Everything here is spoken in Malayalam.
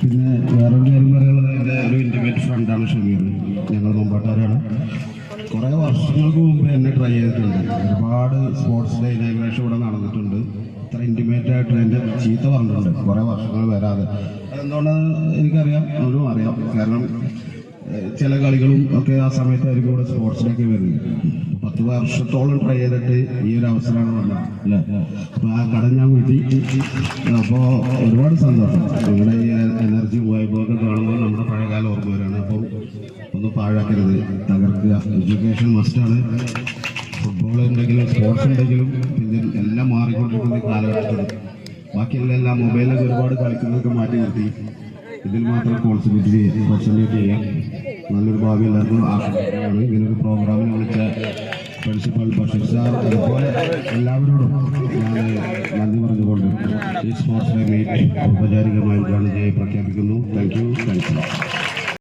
പിന്നെ വേറൊരു കാര്യം പറയാനുള്ളത് എൻ്റെ ഒരു ഇൻറ്റിമേറ്റ് ഫ്രണ്ടാണ് ഷമീർ. ഞങ്ങൾ മുമ്പാട്ടുകാരാണ്. കുറേ വർഷങ്ങൾക്ക് മുമ്പ് എന്നെ ട്രൈ ചെയ്തിട്ടുണ്ട്. ഒരുപാട് സ്പോർട്സ് ഡേ ഇനാഗ്രേഷൻ ഇവിടെ നടന്നിട്ടുണ്ട്. ഇത്ര ഇൻറ്റിമേറ്റ് ആയിട്ട് എൻ്റെ ചീത്ത പറഞ്ഞിട്ടുണ്ട് കുറേ വർഷങ്ങൾ വരാതെ. അതെന്തുകൊണ്ടാണ് എനിക്കറിയാം, അവനും അറിയാം. കാരണം ചില കളികളും ഒക്കെ ആ സമയത്തായിരിക്കും ഇവിടെ സ്പോർട്സിലൊക്കെ വരുന്നത്. 10 വർഷത്തോളം ട്രൈ ചെയ്തിട്ട് ഈ ഒരു അവസരമാണ് വന്നത് അല്ലേ. അപ്പോൾ ആ കട ഞാൻ വീട്ടി. അപ്പോൾ ഒരുപാട് സന്തോഷം. നിങ്ങളുടെ ഈ എനർജിയും വൈബൊക്കെ കാണുമ്പോൾ നമ്മുടെ പഴയകാലം ഓർമ്മ വരികയാണ്. അപ്പം ഒന്നും പാഴാക്കരുത്, തകർക്കുക. എഡ്യൂക്കേഷൻ മസ്റ്റാണ്. ഫുട്ബോൾ ഉണ്ടെങ്കിലും സ്പോർട്സ് ഉണ്ടെങ്കിലും പിന്നെ എല്ലാം മാറിക്കൊണ്ടിരിക്കുന്ന കാലഘട്ടത്തിൽ ബാക്കിയെല്ലാം മൊബൈലിലൊക്കെ ഒരുപാട് കളിക്കുന്നതൊക്കെ മാറ്റി നിർത്തി ഇതിൽ മാത്രം കോൺസെൻട്രേറ്റ് ചെയ്യാം. നല്ലൊരു ഭാവി എല്ലാവർക്കും ആശംസിക്കുകയാണ്. ഇങ്ങനൊരു പ്രോഗ്രാമിന് വിളിച്ച പ്രിൻസിപ്പൽ ബഷീർ സാർ അതുപോലെ എല്ലാവരോടും ഞാൻ നന്ദി പറഞ്ഞുകൊണ്ട് ഈ സ്പോർട്സ് മീറ്റ് ഔപചാരികമായി ഉദ്ഘാടനം പ്രഖ്യാപിക്കുന്നു. Thank you.